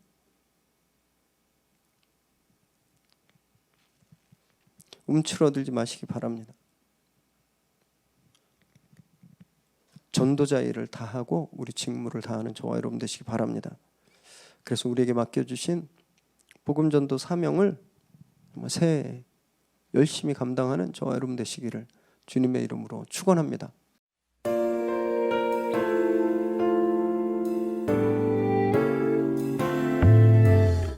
움츠러들지 마시기 바랍니다. 전도자 일을 다하고 우리 직무를 다하는 저와 여러분 되시기 바랍니다. 그래서 우리에게 맡겨주신 복음전도 사명을 새해 열심히 감당하는 저와 여러분 되시기를 주님의 이름으로 축원합니다.